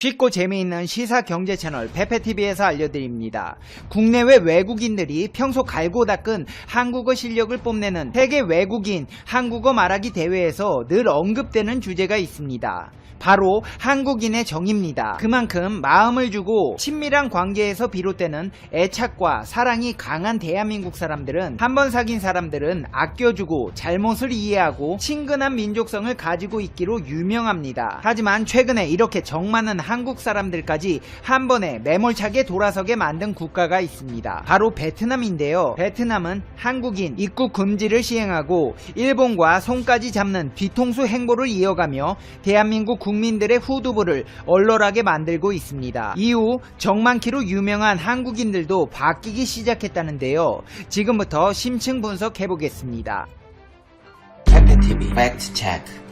쉽고 재미있는 시사 경제 채널 페페TV에서 알려드립니다. 국내외 외국인들이 평소 갈고 닦은 한국어 실력을 뽐내는 세계 외국인 한국어 말하기 대회에서 늘 언급되는 주제가 있습니다. 바로 한국인의 정입니다. 그만큼 마음을 주고 친밀한 관계에서 비롯되는 애착과 사랑이 강한 대한민국 사람들은 한번 사귄 사람들은 아껴주고 잘못을 이해하고 친근한 민족성을 가지고 있기로 유명합니다. 하지만 최근에 이렇게 정 많은 한국 사람들까지 한 번에 매몰차게 돌아서게 만든 국가가 있습니다. 바로 베트남인데요. 베트남은 한국인 입국 금지를 시행하고 일본과 손까지 잡는 뒤통수 행보를 이어가며 대한민국 국민들의 후두부를 얼얼하게 만들고 있습니다. 이후 정 많기로 유명한 한국인들도 바뀌기 시작했다는데요. 지금부터 심층 분석해보겠습니다. 페페TV 팩트 체크.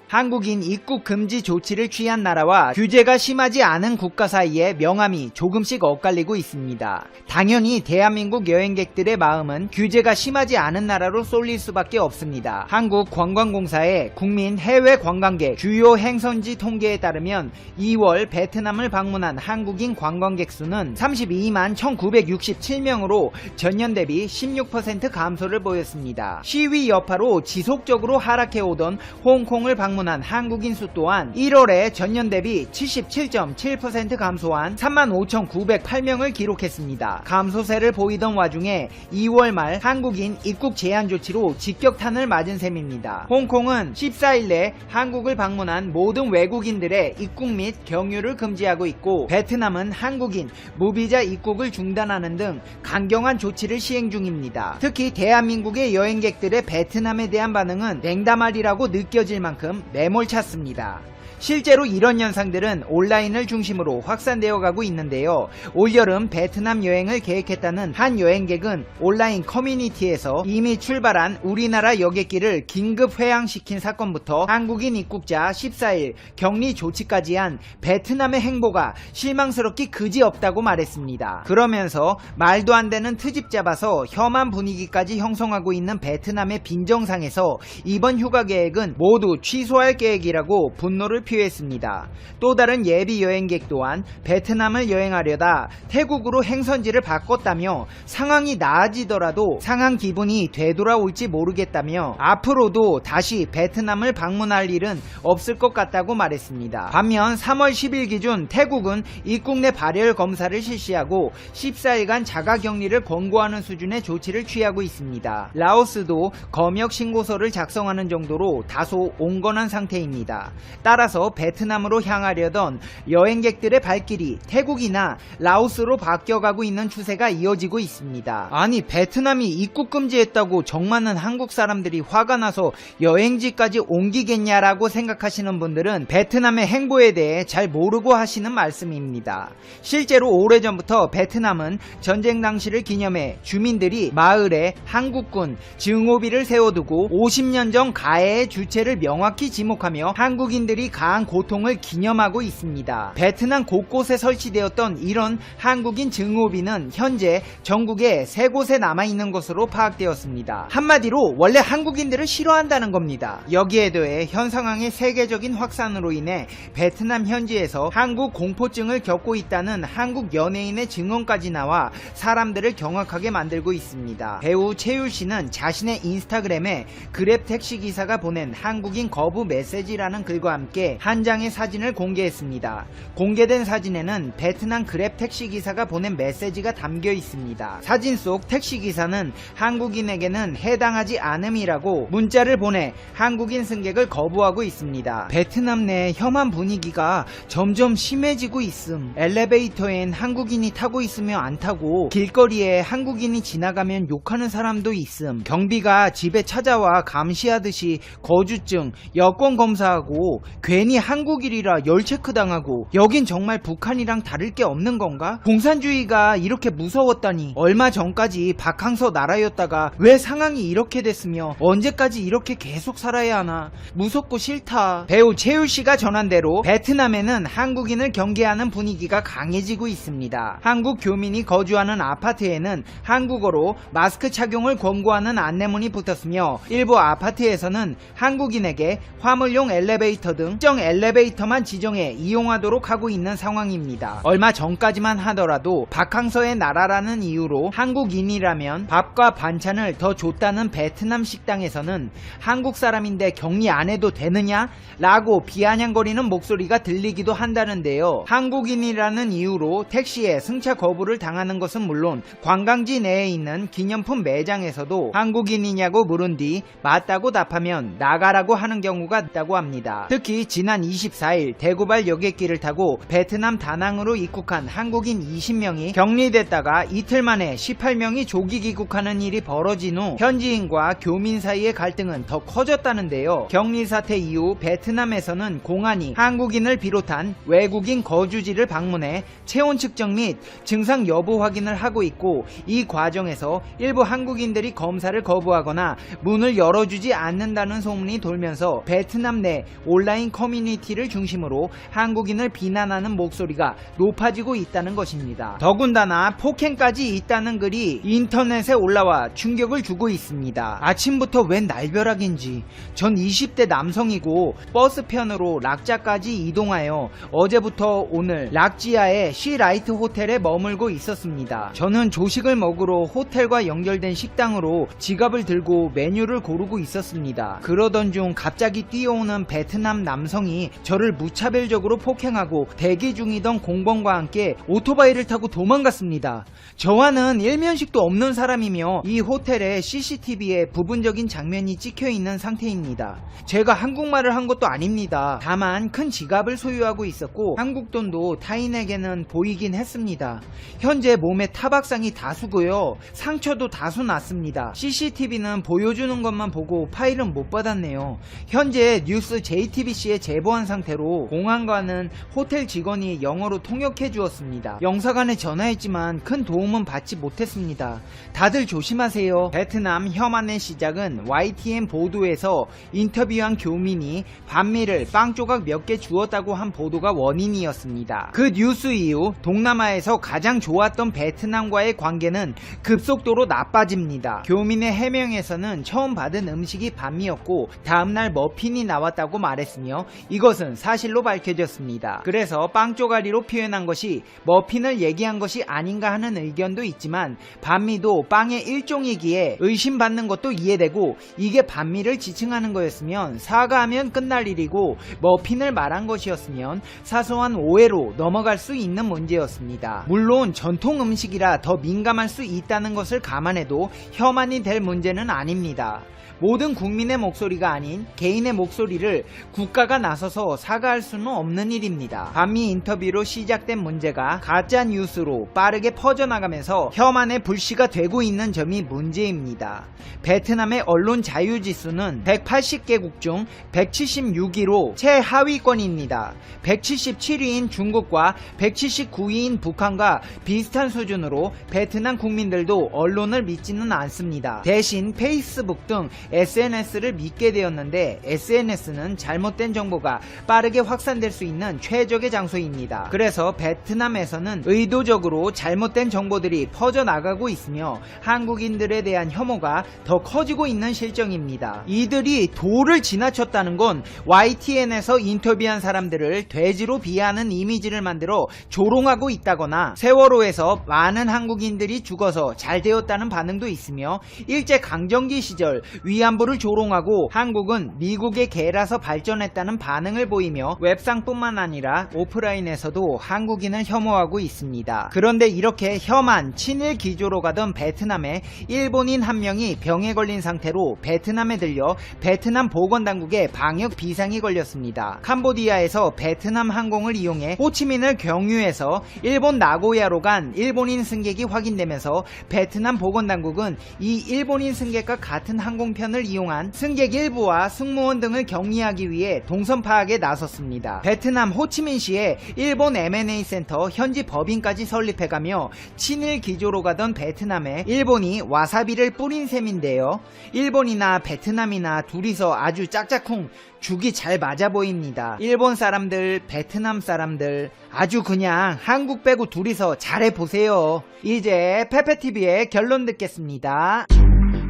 한국인 입국 금지 조치를 취한 나라와 규제가 심하지 않은 국가 사이에 명암이 조금씩 엇갈리고 있습니다. 당연히 대한민국 여행객들의 마음은 규제가 심하지 않은 나라로 쏠릴 수밖에 없습니다. 한국관광공사의 국민 해외 관광객 주요 행선지 통계에 따르면 2월 베트남을 방문한 한국인 관광객 수는 32만 1967명으로 전년 대비 16% 감소를 보였습니다. 시위 여파로 지속적으로 하락해오던 홍콩을 방문한 한국인 수 또한 1월에 전년 대비 77.7% 감소한 35,908명을 기록했습니다. 감소세를 보이던 와중에 2월 말 한국인 입국 제한 조치로 직격탄을 맞은 셈입니다. 홍콩은 14일 내 한국을 방문한 모든 외국인들의 입국 및 경유를 금지하고 있고, 베트남은 한국인 무비자 입국을 중단하는 등 강경한 조치를 시행 중입니다. 특히 대한민국의 여행객들의 베트남에 대한 반응은 냉담하리라고 느껴질 만큼 매몰찼습니다. 실제로 이런 현상들은 온라인을 중심으로 확산되어 가고 있는데요. 올여름 베트남 여행을 계획했다는 한 여행객은 온라인 커뮤니티에서 이미 출발한 우리나라 여객기를 긴급 회항시킨 사건부터 한국인 입국자 14일 격리 조치까지 한 베트남의 행보가 실망스럽기 그지없다고 말했습니다. 그러면서 말도 안 되는 트집 잡아서 혐한 분위기까지 형성하고 있는 베트남의 빈정상에서 이번 휴가 계획은 모두 취소할 계획이라고 분노를 표했습니다. 또 다른 예비 여행객 또한 베트남을 여행하려다 태국으로 행선지를 바꿨다며 상황이 나아지더라도 상한 기분이 되돌아올지 모르겠다며 앞으로도 다시 베트남을 방문할 일은 없을 것 같다고 말했습니다. 반면 3월 10일 기준 태국은 입국 내 발열 검사를 실시하고 14일간 자가격리를 권고하는 수준의 조치를 취하고 있습니다. 라오스도 검역 신고서를 작성하는 정도로 다소 온건한 상태입니다. 따라서 베트남으로 향하려던 여행객들의 발길이 태국이나 라오스로 바뀌어가고 있는 추세가 이어지고 있습니다. 아니, 베트남이 입국 금지했다고 정 많은 한국 사람들이 화가 나서 여행지까지 옮기겠냐라고 생각하시는 분들은 베트남의 행보에 대해 잘 모르고 하시는 말씀입니다. 실제로 오래전부터 베트남은 전쟁 당시를 기념해 주민들이 마을에 한국군 증오비를 세워두고 50년 전 가해의 주체를 명확히 지목하며 한국인들이 가한 고통을 기념하고 있습니다. 베트남 곳곳에 설치되었던 이런 한국인 증오비는 현재 전국에 3곳에 남아있는 것으로 파악되었습니다. 한마디로 원래 한국인들을 싫어한다는 겁니다. 여기에 더해 현 상황의 세계적인 확산으로 인해 베트남 현지에서 한국 공포증을 겪고 있다는 한국 연예인의 증언까지 나와 사람들을 경악하게 만들고 있습니다. 배우 최율 씨는 자신의 인스타그램에 그랩 택시기사가 보낸 한국인 거부 메시지라는 글과 함께 한 장의 사진을 공개했습니다. 공개된 사진에는 베트남 그랩 택시기사가 보낸 메시지가 담겨 있습니다. 사진 속 택시기사는 한국인에게는 해당하지 않음이라고 문자를 보내 한국인 승객을 거부하고 있습니다. 베트남 내 혐한 분위기가 점점 심해지고 있음. 엘리베이터엔 한국인이 타고 있으면 안 타고 길거리에 한국인이 지나가면 욕하는 사람도 있음. 경비가 집에 찾아와 감시하듯이 거주증, 여권 검사하고 괜히 한국인이라 열체크 당하고 여긴 정말 북한이랑 다를 게 없는 건가? 공산주의가 이렇게 무서웠다니. 얼마 전까지 박항서 나라였다가 왜 상황이 이렇게 됐으며 언제까지 이렇게 계속 살아야 하나. 무섭고 싫다. 배우 최율씨가 전한 대로 베트남에는 한국인을 경계하는 분위기가 강해지고 있습니다. 한국 교민이 거주하는 아파트에는 한국어로 마스크 착용을 권고하는 안내문이 붙었으며 일부 아파트에서는 한국인에게 화물용 엘리베이터 등 특정 특정 엘리베이터만 지정해 이용하도록 하고 있는 상황입니다. 얼마 전까지만 하더라도 박항서의 나라라는 이유로 한국인이라면 밥과 반찬을 더 줬다는 베트남 식당에서는 한국 사람인데 격리 안 해도 되느냐? 라고 비아냥거리는 목소리가 들리기도 한다는데요. 한국인이라는 이유로 택시에 승차 거부를 당하는 것은 물론 관광지 내에 있는 기념품 매장에서도 한국인이냐고 물은 뒤 맞다고 답하면 나가라고 하는 경우가 있다고 합니다. 특히 지난 24일 대구발 여객기를 타고 베트남 다낭으로 입국한 한국인 20명이 격리됐다가 이틀 만에 18명이 조기 귀국하는 일이 벌어진 후 현지인과 교민 사이의 갈등은 더 커졌다는데요. 격리 사태 이후 베트남에서는 공안이 한국인을 비롯한 외국인 거주지를 방문해 체온 측정 및 증상 여부 확인을 하고 있고, 이 과정에서 일부 한국인들이 검사를 거부하거나 문을 열어주지 않는다는 소문이 돌면서 베트남 내 온라인 커뮤니티를 중심으로 한국인을 비난하는 목소리가 높아지고 있다는 것입니다. 더군다나 폭행까지 있다는 글이 인터넷에 올라와 충격을 주고 있습니다. 아침부터 웬 날벼락인지 전 20대 남성이고 버스편으로 락자까지 이동하여 어제부터 오늘 락지아의 시라이트 호텔에 머물고 있었습니다. 저는 조식을 먹으러 호텔과 연결된 식당으로 지갑을 들고 메뉴를 고르고 있었습니다. 그러던 중 갑자기 뛰어오는 베트남 남성이 저를 무차별적으로 폭행하고 대기 중이던 공범과 함께 오토바이를 타고 도망갔습니다. 저와는 일면식도 없는 사람이며 이 호텔의 CCTV에 부분적인 장면이 찍혀있는 상태입니다. 제가 한국말을 한 것도 아닙니다. 다만 큰 지갑을 소유하고 있었고 한국 돈도 타인에게는 보이긴 했습니다. 현재 몸에 타박상이 다수고요. 상처도 다수 났습니다. CCTV는 보여주는 것만 보고 파일은 못 받았네요. 현재 뉴스 JTBC에 제보한 상태로 공항과는 호텔 직원이 영어로 통역해 주었습니다. 영사관에 전화했지만 큰 도움은 받지 못했습니다. 다들 조심하세요. 베트남 혐한의 시작은 YTN 보도에서 인터뷰한 교민이 반미를 빵 조각 몇 개 주었다고 한 보도가 원인이었습니다. 그 뉴스 이후 동남아에서 가장 좋았던 베트남과의 관계는 급속도로 나빠집니다. 교민의 해명에서는 처음 받은 음식이 반미였고 다음날 머핀이 나왔다고 말했으며 이것은 사실로 밝혀졌습니다. 그래서 빵 쪼가리로 표현한 것이 머핀을 얘기한 것이 아닌가 하는 의견도 있지만 반미도 빵의 일종이기에 의심받는 것도 이해되고, 이게 반미를 지칭하는 거였으면 사과하면 끝날 일이고 머핀을 말한 것이었으면 사소한 오해로 넘어갈 수 있는 문제였습니다. 물론 전통 음식이라 더 민감할 수 있다는 것을 감안해도 혐한이 될 문제는 아닙니다. 모든 국민의 목소리가 아닌 개인의 목소리를 국가가 나서서 사과할 수는 없는 일입니다. 반미 인터뷰로 시작된 문제가 가짜 뉴스로 빠르게 퍼져나가면서 혐한의 불씨가 되고 있는 점이 문제입니다. 베트남의 언론 자유 지수는 180개국 중 176위로 최하위권입니다. 177위인 중국과 179위인 북한과 비슷한 수준으로 베트남 국민들도 언론을 믿지는 않습니다. 대신 페이스북 등 SNS를 믿게 되었는데 SNS는 잘못된 정보가 빠르게 확산될 수 있는 최적의 장소입니다. 그래서 베트남에서는 의도적으로 잘못된 정보들이 퍼져나가고 있으며 한국인들에 대한 혐오가 더 커지고 있는 실정입니다. 이들이 도를 지나쳤다는 건 YTN에서 인터뷰한 사람들을 돼지로 비하하는 이미지를 만들어 조롱하고 있다거나 세월호에서 많은 한국인들이 죽어서 잘 되었다는 반응도 있으며 일제강점기 시절 위안부를 조롱하고 한국은 미국의 개라서 발전했다는 반응을 보이며 웹상뿐만 아니라 오프라인에서도 한국인을 혐오하고 있습니다. 그런데 이렇게 혐한 친일 기조로 가던 베트남에 일본인 한 명이 병에 걸린 상태로 베트남에 들려 베트남 보건당국에 방역 비상이 걸렸습니다. 캄보디아에서 베트남 항공을 이용해 호치민을 경유해서 일본 나고야로 간 일본인 승객이 확인되면서 베트남 보건당국은 이 일본인 승객과 같은 항공편을 이용한 승객 일부와 승무원 등을 격리하기 위해 동선 파악에 나섰습니다. 베트남 호치민시에 일본 M&A 센터 현지 법인까지 설립해가며 친일 기조로 가던 베트남에 일본이 와사비를 뿌린 셈인데요. 일본이나 베트남이나 둘이서 아주 짝짝쿵 죽이 잘 맞아 보입니다. 일본 사람들, 베트남 사람들 아주 그냥 한국 빼고 둘이서 잘해보세요. 이제 페페TV의 결론 듣겠습니다.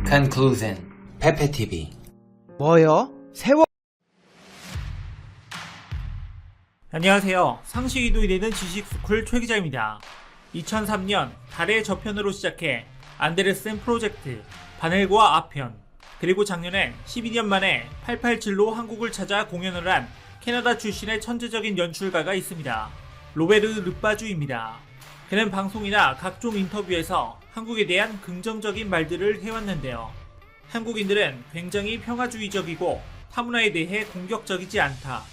Conclusion. 페페TV. 뭐요? 세월 안녕하세요. 상식이 되는 지식스쿨 최 기자입니다. 2003년 달의 저편으로 시작해 안데르센 프로젝트, 바넬과 아편, 그리고 작년엔 12년 만에 887로 한국을 찾아 공연을 한 캐나다 출신의 천재적인 연출가가 있습니다. 로베르 르빠주입니다. 그는 방송이나 각종 인터뷰에서 한국에 대한 긍정적인 말들을 해왔는데요. 한국인들은 굉장히 평화주의적이고 타문화에 대해 공격적이지 않다.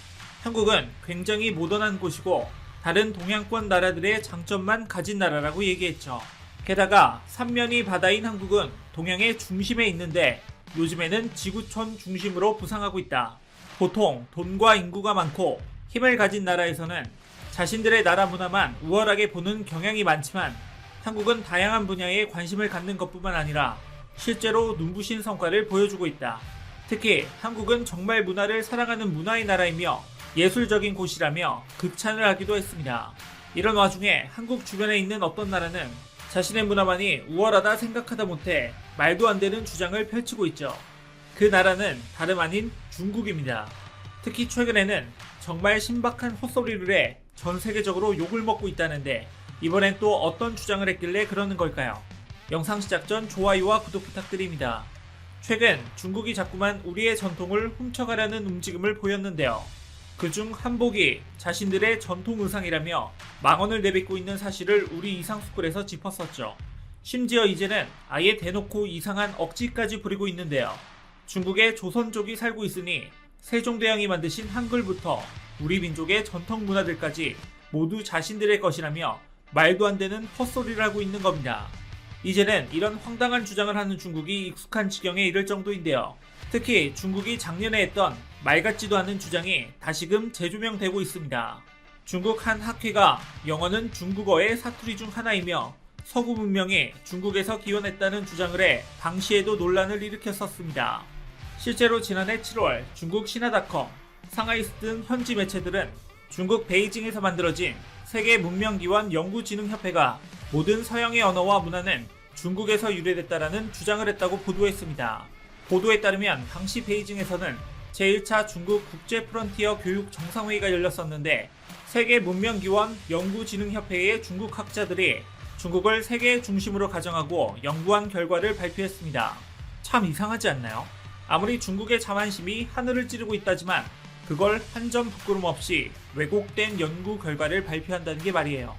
한국은 굉장히 모던한 곳이고 다른 동양권 나라들의 장점만 가진 나라라고 얘기했죠. 게다가 삼면이 바다인 한국은 동양의 중심에 있는데 요즘에는 지구촌 중심으로 부상하고 있다. 보통 돈과 인구가 많고 힘을 가진 나라에서는 자신들의 나라 문화만 우월하게 보는 경향이 많지만 한국은 다양한 분야에 관심을 갖는 것뿐만 아니라 실제로 눈부신 성과를 보여주고 있다. 특히 한국은 정말 문화를 사랑하는 문화의 나라이며 예술적인 곳이라며 극찬을 하기도 했습니다. 이런 와중에 한국 주변에 있는 어떤 나라는 자신의 문화만이 우월하다 생각하다 못해 말도 안 되는 주장을 펼치고 있죠. 그 나라는 다름 아닌 중국입니다. 특히 최근에는 정말 신박한 헛소리를 해 전 세계적으로 욕을 먹고 있다는데 이번엔 또 어떤 주장을 했길래 그러는 걸까요? 영상 시작 전 좋아요와 구독 부탁드립니다. 최근 중국이 자꾸만 우리의 전통을 훔쳐가려는 움직임을 보였는데요. 그중 한복이 자신들의 전통 의상이라며 망언을 내뱉고 있는 사실을 우리 이상스쿨에서 짚었었죠. 심지어 이제는 아예 대놓고 이상한 억지까지 부리고 있는데요. 중국에 조선족이 살고 있으니 세종대왕이 만드신 한글부터 우리 민족의 전통 문화들까지 모두 자신들의 것이라며 말도 안 되는 헛소리를 하고 있는 겁니다. 이제는 이런 황당한 주장을 하는 중국이 익숙한 지경에 이를 정도인데요. 특히 중국이 작년에 했던 말 같지도 않은 주장이 다시금 재조명되고 있습니다. 중국 한 학회가 영어는 중국어의 사투리 중 하나이며 서구 문명이 중국에서 기원했다는 주장을 해 당시에도 논란을 일으켰었습니다. 실제로 지난해 7월 중국 신화닷컴, 상하이스 등 현지 매체들은 중국 베이징에서 만들어진 세계 문명기원 연구진흥협회가 모든 서양의 언어와 문화는 중국에서 유래됐다라는 주장을 했다고 보도했습니다. 보도에 따르면 당시 베이징에서는 제1차 중국 국제 프론티어 교육 정상회의가 열렸었는데 세계 문명기원 연구진흥협회의 중국 학자들이 중국을 세계의 중심으로 가정하고 연구한 결과를 발표했습니다. 참 이상하지 않나요? 아무리 중국의 자만심이 하늘을 찌르고 있다지만 그걸 한 점 부끄럼 없이 왜곡된 연구 결과를 발표한다는 게 말이에요.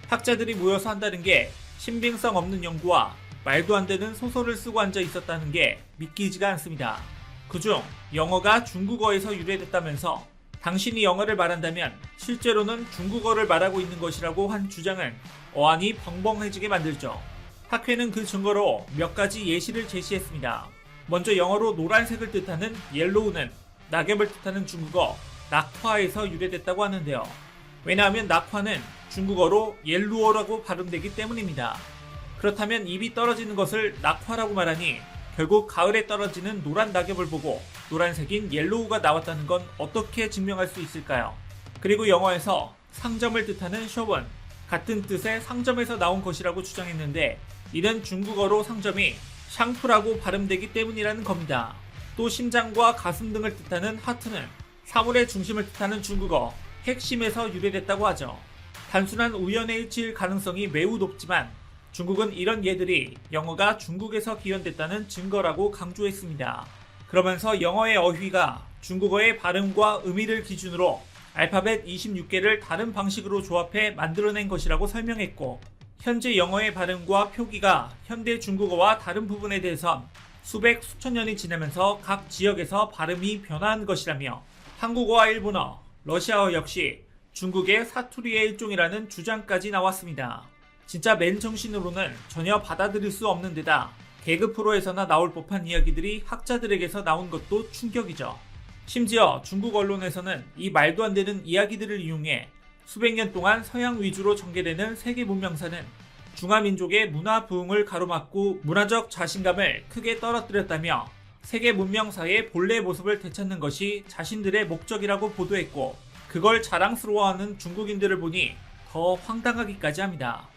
학자들이 모여서 한다는 게 신빙성 없는 연구와 말도 안 되는 소설을 쓰고 앉아 있었다는 게 믿기지가 않습니다. 그중 영어가 중국어에서 유래됐다면서 당신이 영어를 말한다면 실제로는 중국어를 말하고 있는 것이라고 한 주장은 어안이 벙벙해지게 만들죠. 학회는 그 증거로 몇 가지 예시를 제시했습니다. 먼저 영어로 노란색을 뜻하는 옐로우는 낙엽을 뜻하는 중국어 낙화에서 유래됐다고 하는데요. 왜냐하면 낙화는 중국어로 옐루어라고 발음되기 때문입니다. 그렇다면 잎이 떨어지는 것을 낙화라고 말하니 결국 가을에 떨어지는 노란 낙엽을 보고 노란색인 옐로우가 나왔다는 건 어떻게 증명할 수 있을까요? 그리고 영어에서 상점을 뜻하는 쇼번, 같은 뜻의 상점에서 나온 것이라고 주장했는데 이는 중국어로 상점이 샹푸라고 발음되기 때문이라는 겁니다. 또 심장과 가슴 등을 뜻하는 하트는 사물의 중심을 뜻하는 중국어 핵심에서 유래됐다고 하죠. 단순한 우연의 일치일 가능성이 매우 높지만 중국은 이런 예들이 영어가 중국에서 기원됐다는 증거라고 강조했습니다. 그러면서 영어의 어휘가 중국어의 발음과 의미를 기준으로 알파벳 26개를 다른 방식으로 조합해 만들어낸 것이라고 설명했고 현재 영어의 발음과 표기가 현대 중국어와 다른 부분에 대해선 수백 수천 년이 지나면서 각 지역에서 발음이 변화한 것이라며 한국어와 일본어, 러시아어 역시 중국의 사투리의 일종이라는 주장까지 나왔습니다. 진짜 맨정신으로는 전혀 받아들일 수 없는 데다 개그 프로에서나 나올 법한 이야기들이 학자들에게서 나온 것도 충격이죠. 심지어 중국 언론에서는 이 말도 안 되는 이야기들을 이용해 수백 년 동안 서양 위주로 전개되는 세계 문명사는 중화민족의 문화 부흥을 가로막고 문화적 자신감을 크게 떨어뜨렸다며 세계 문명사의 본래 모습을 되찾는 것이 자신들의 목적이라고 보도했고 그걸 자랑스러워하는 중국인들을 보니 더 황당하기까지 합니다.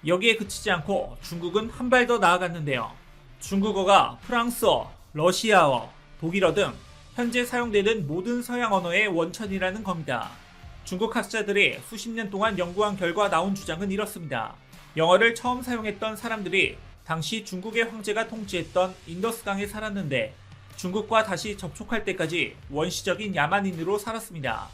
여기에 그치지 않고 중국은 한 발 더 나아갔는데요. 중국어가 프랑스어, 러시아어, 독일어 등 현재 사용되는 모든 서양 언어의 원천이라는 겁니다. 중국 학자들이 수십 년 동안 연구한 결과 나온 주장은 이렇습니다. 영어를 처음 사용했던 사람들이 당시 중국의 황제가 통치했던 인더스강에 살았는데 중국과 다시 접촉할 때까지 원시적인 야만인으로 살았습니다.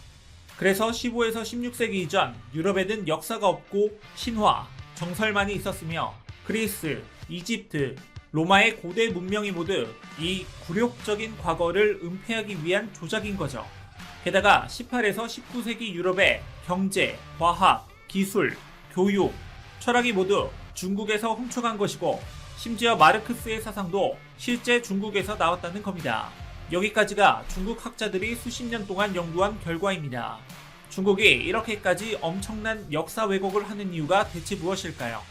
그래서 15에서 16세기 이전 유럽에는 역사가 없고 신화, 정설만이 있었으며 그리스, 이집트, 로마의 고대 문명이 모두 이 굴욕적인 과거를 은폐하기 위한 조작인 거죠. 게다가 18에서 19세기 유럽의 경제, 과학, 기술, 교육, 철학이 모두 중국에서 훔쳐간 것이고 심지어 마르크스의 사상도 실제 중국에서 나왔다는 겁니다. 여기까지가 중국 학자들이 수십 년 동안 연구한 결과입니다. 중국이 이렇게까지 엄청난 역사 왜곡을 하는 이유가 대체 무엇일까요?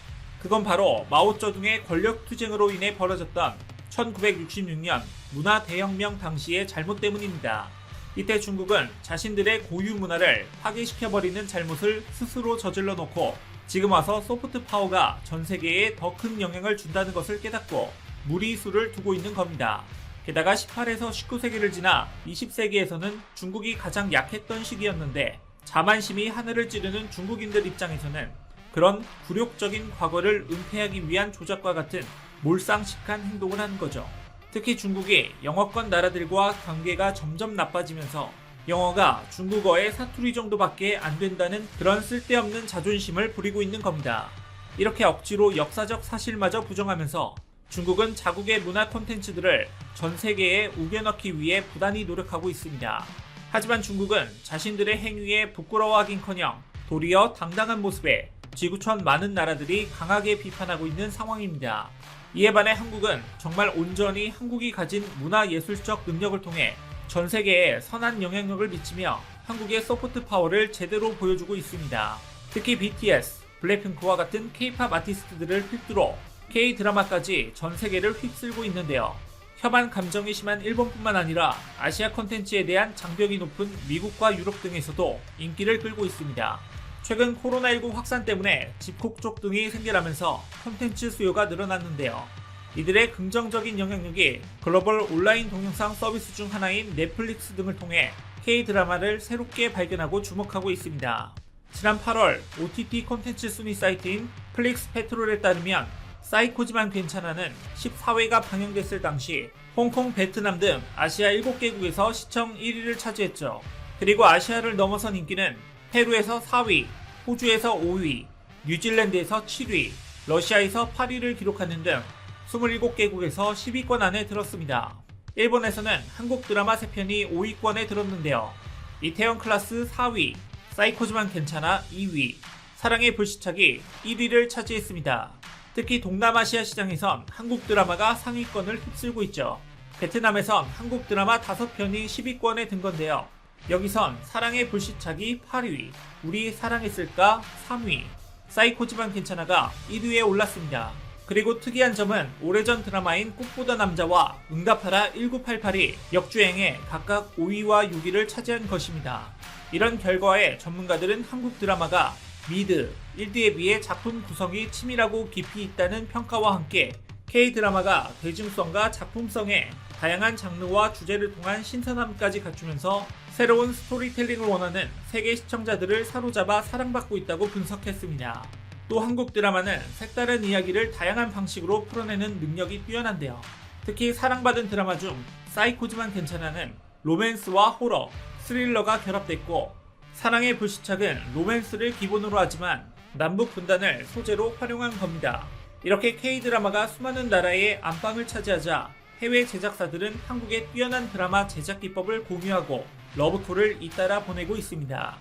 그건 바로 마오쩌둥의 권력 투쟁으로 인해 벌어졌던 1966년 문화 대혁명 당시의 잘못 때문입니다. 이때 중국은 자신들의 고유 문화를 파괴시켜버리는 잘못을 스스로 저질러 놓고 지금 와서 소프트 파워가 전 세계에 더 큰 영향을 준다는 것을 깨닫고 무리수를 두고 있는 겁니다. 게다가 18에서 19세기를 지나 20세기에서는 중국이 가장 약했던 시기였는데 자만심이 하늘을 찌르는 중국인들 입장에서는 그런 굴욕적인 과거를 은폐하기 위한 조작과 같은 몰상식한 행동을 하는 거죠. 특히 중국이 영어권 나라들과 관계가 점점 나빠지면서 영어가 중국어의 사투리 정도밖에 안 된다는 그런 쓸데없는 자존심을 부리고 있는 겁니다. 이렇게 억지로 역사적 사실마저 부정하면서 중국은 자국의 문화 콘텐츠들을 전 세계에 우겨넣기 위해 부단히 노력하고 있습니다. 하지만 중국은 자신들의 행위에 부끄러워하긴커녕 도리어 당당한 모습에 지구촌 많은 나라들이 강하게 비판하고 있는 상황입니다. 이에 반해 한국은 정말 온전히 한국이 가진 문화예술적 능력을 통해 전 세계에 선한 영향력을 미치며 한국의 소프트 파워를 제대로 보여주고 있습니다. 특히 BTS, 블랙핑크와 같은 K-팝 아티스트들을 필두로 K-드라마까지 전 세계를 휩쓸고 있는데요. 혐한 감정이 심한 일본뿐만 아니라 아시아 콘텐츠에 대한 장벽이 높은 미국과 유럽 등에서도 인기를 끌고 있습니다. 최근 코로나19 확산 때문에 집콕족 등이 생겨나면서 콘텐츠 수요가 늘어났는데요. 이들의 긍정적인 영향력이 글로벌 온라인 동영상 서비스 중 하나인 넷플릭스 등을 통해 K-드라마를 새롭게 발견하고 주목하고 있습니다. 지난 8월 OTT 콘텐츠 순위 사이트인 플릭스 페트롤에 따르면 사이코지만 괜찮아는 14회가 방영됐을 당시 홍콩, 베트남 등 아시아 7개국에서 시청 1위를 차지했죠. 그리고 아시아를 넘어선 인기는 페루에서 4위, 호주에서 5위, 뉴질랜드에서 7위, 러시아에서 8위를 기록하는 등 27개국에서 10위권 안에 들었습니다. 일본에서는 한국 드라마 3편이 5위권에 들었는데요. 이태원 클라스 4위, 사이코지만 괜찮아 2위, 사랑의 불시착이 1위를 차지했습니다. 특히 동남아시아 시장에선 한국 드라마가 상위권을 휩쓸고 있죠. 베트남에선 한국 드라마 5편이 10위권에 든 건데요. 여기선 사랑의 불시착이 8위, 우리 사랑했을까 3위, 사이코지만 괜찮아가 1위에 올랐습니다. 그리고 특이한 점은 오래전 드라마인 꿈보다 남자와 응답하라 1988이 역주행해 각각 5위와 6위를 차지한 것입니다. 이런 결과에 전문가들은 한국 드라마가 미드, 1D에 비해 작품 구성이 치밀하고 깊이 있다는 평가와 함께 K-드라마가 대중성과 작품성에 다양한 장르와 주제를 통한 신선함까지 갖추면서 새로운 스토리텔링을 원하는 세계 시청자들을 사로잡아 사랑받고 있다고 분석했습니다. 또 한국 드라마는 색다른 이야기를 다양한 방식으로 풀어내는 능력이 뛰어난데요. 특히 사랑받은 드라마 중 사이코지만 괜찮아는 로맨스와 호러, 스릴러가 결합됐고 사랑의 불시착은 로맨스를 기본으로 하지만 남북 분단을 소재로 활용한 겁니다. 이렇게 K-드라마가 수많은 나라의 안방을 차지하자 해외 제작사들은 한국의 뛰어난 드라마 제작 기법을 공유하고 러브콜을 잇따라 보내고 있습니다.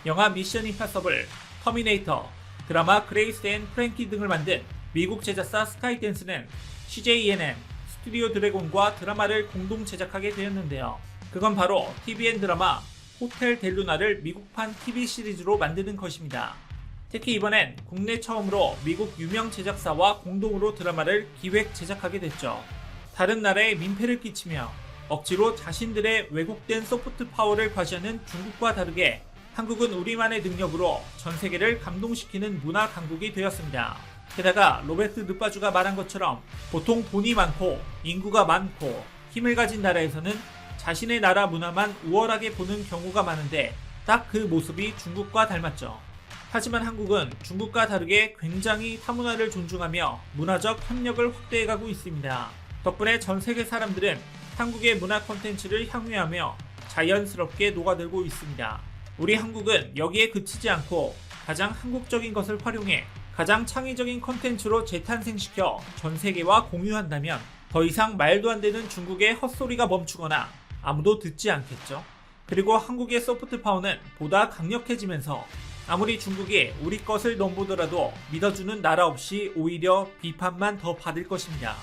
영화 미션 임파서블, 터미네이터, 드라마 그레이스 앤 프랭키 등을 만든 미국 제작사 스카이댄스는 CJENM, 스튜디오 드래곤과 드라마를 공동 제작하게 되었는데요. 그건 바로 TVN 드라마 호텔 델루나를 미국판 TV 시리즈로 만드는 것입니다. 특히 이번엔 국내 처음으로 미국 유명 제작사와 공동으로 드라마를 기획 제작하게 됐죠. 다른 나라에 민폐를 끼치며 억지로 자신들의 왜곡된 소프트 파워를 과시하는 중국과 다르게 한국은 우리만의 능력으로 전 세계를 감동시키는 문화 강국이 되었습니다. 게다가 로베르트 르빠주가 말한 것처럼 보통 돈이 많고 인구가 많고 힘을 가진 나라에서는 자신의 나라 문화만 우월하게 보는 경우가 많은데 딱 그 모습이 중국과 닮았죠. 하지만 한국은 중국과 다르게 굉장히 타문화를 존중하며 문화적 협력을 확대해가고 있습니다. 덕분에 전 세계 사람들은 한국의 문화 콘텐츠를 향유하며 자연스럽게 녹아들고 있습니다. 우리 한국은 여기에 그치지 않고 가장 한국적인 것을 활용해 가장 창의적인 콘텐츠로 재탄생시켜 전 세계와 공유한다면 더 이상 말도 안 되는 중국의 헛소리가 멈추거나 아무도 듣지 않겠죠. 그리고 한국의 소프트 파워는 보다 강력해지면서 아무리 중국이 우리 것을 넘보더라도 믿어주는 나라 없이 오히려 비판만 더 받을 것입니다.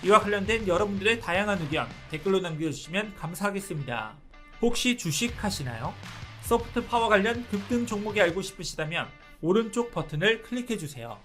이와 관련된 여러분들의 다양한 의견 댓글로 남겨주시면 감사하겠습니다. 혹시 주식 하시나요? 소프트 파워 관련 급등 종목이 알고 싶으시다면 오른쪽 버튼을 클릭해주세요.